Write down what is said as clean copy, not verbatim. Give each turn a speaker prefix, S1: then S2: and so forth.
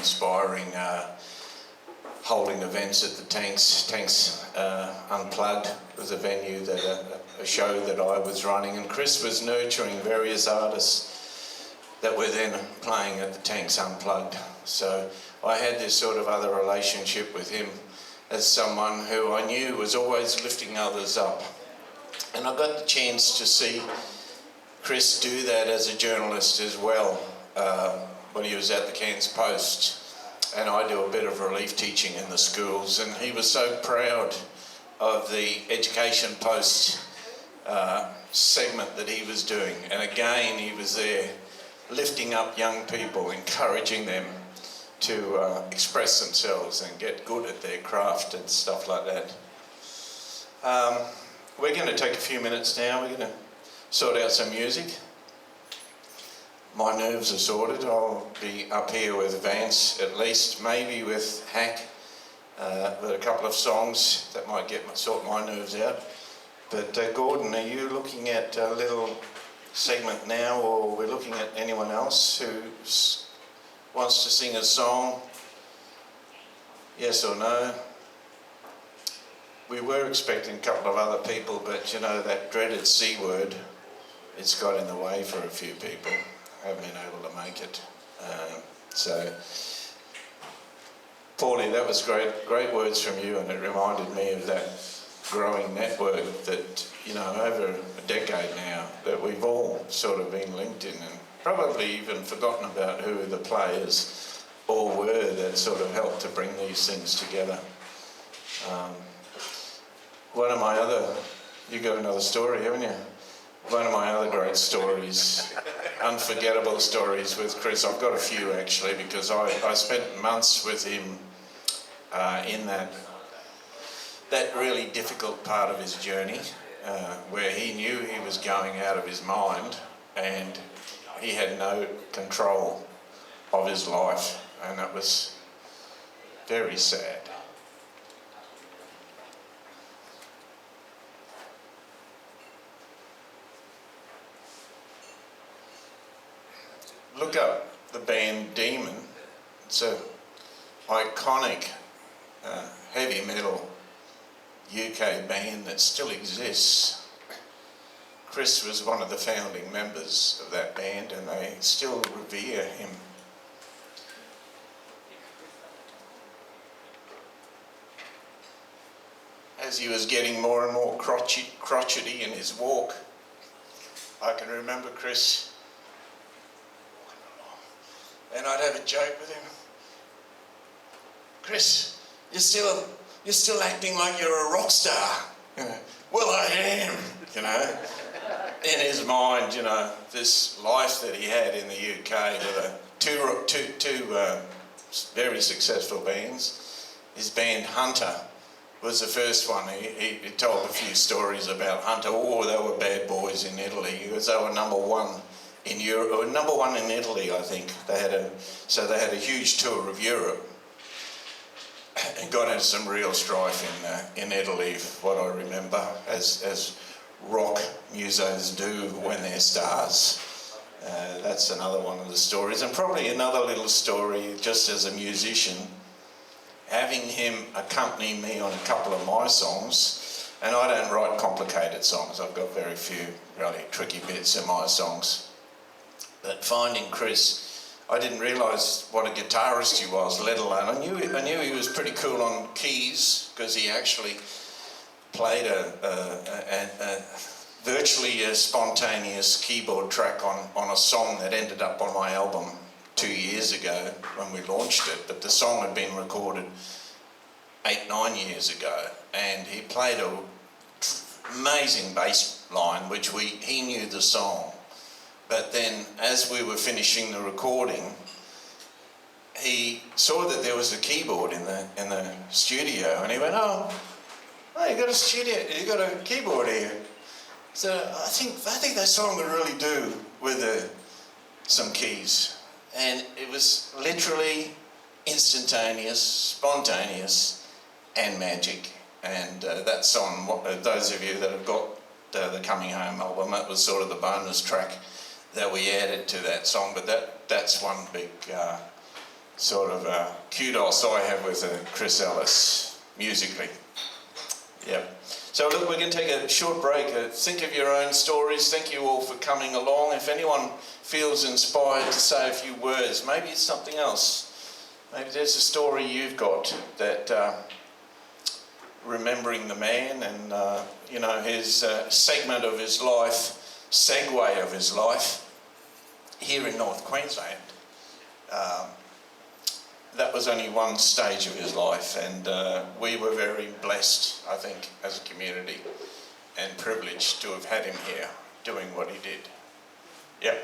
S1: inspiring holding events at the Tanks Unplugged was a venue that a show that I was running, and Chris was nurturing various artists that were then playing at the Tanks Unplugged. So I had this sort of other relationship with him as someone who I knew was always lifting others up. And I got the chance to see Chris do that as a journalist as well when he was at the Cairns Post. And I do a bit of relief teaching in the schools, and he was so proud of the Education Post segment that he was doing. And again, he was there lifting up young people, encouraging them to express themselves and get good at their craft and stuff like that. We're going to take a few minutes now. We're going to sort out some music. My nerves are sorted. I'll be up here with Vance at least, maybe with Hack, with a couple of songs that might sort my nerves out. But Gordon, are you looking at a little segment now, or we're looking at anyone else who wants to sing a song? Yes or no? We were expecting a couple of other people, but you know, that dreaded C word, it's got in the way for a few people. Haven't been able to make it. So, Paulie, that was great words from you, and it reminded me of that growing network that, you know, over a decade now, that we've all sort of been linked in, and probably even forgotten about who the players all were that sort of helped to bring these things together. One of my other, you got another story, haven't you? One of my other great stories, unforgettable stories with Chris, I've got a few actually, because I spent months with him in that really difficult part of his journey, where he knew he was going out of his mind and he had no control of his life, and that was very sad. Look up the band Demon. It's an iconic heavy metal UK band that still exists. Chris was one of the founding members of that band, and they still revere him. As he was getting more and more crotchety in his walk, I can remember Chris, and I'd have a joke with him. Chris, you're still acting like you're a rock star. You know, well, I am, you know. In his mind, you know, this life that he had in the UK with two very successful bands. His band Hunter was the first one. He told a few stories about Hunter. Oh, they were bad boys in Italy, because they were number one in Europe, or number one in Italy, I think. They had a huge tour of Europe and got into some real strife in Italy, what I remember, as rock musos do when they're stars. That's another one of the stories. And probably another little story, just as a musician, having him accompany me on a couple of my songs. And I don't write complicated songs. I've got very few really tricky bits in my songs. But finding Chris, I didn't realise what a guitarist he was, let alone, I knew he was pretty cool on keys, because he actually played a virtually a spontaneous keyboard track on a song that ended up on my album 2 years ago when we launched it, but the song had been recorded 8-9 years ago, and he played an amazing bass line, which he knew the song. But then, as we were finishing the recording, he saw that there was a keyboard in the studio, and he went, "Oh, you got a studio? You got a keyboard here?" So I think that song would really do with some keys, and it was literally instantaneous, spontaneous, and magic. And that song, those of you that have got the Coming Home album, that was sort of the bonus track that we added to that song, but that's one big sort of kudos I have with Chris Ellis, musically. Yep. So look, we're going to take a short break. Think of your own stories. Thank you all for coming along. If anyone feels inspired to say a few words, maybe it's something else. Maybe there's a story you've got that remembering the man and his segment of his life, segue of his life here in North Queensland. That was only one stage of his life, and we were very blessed, I think, as a community, and privileged to have had him here doing what he did. Yeah.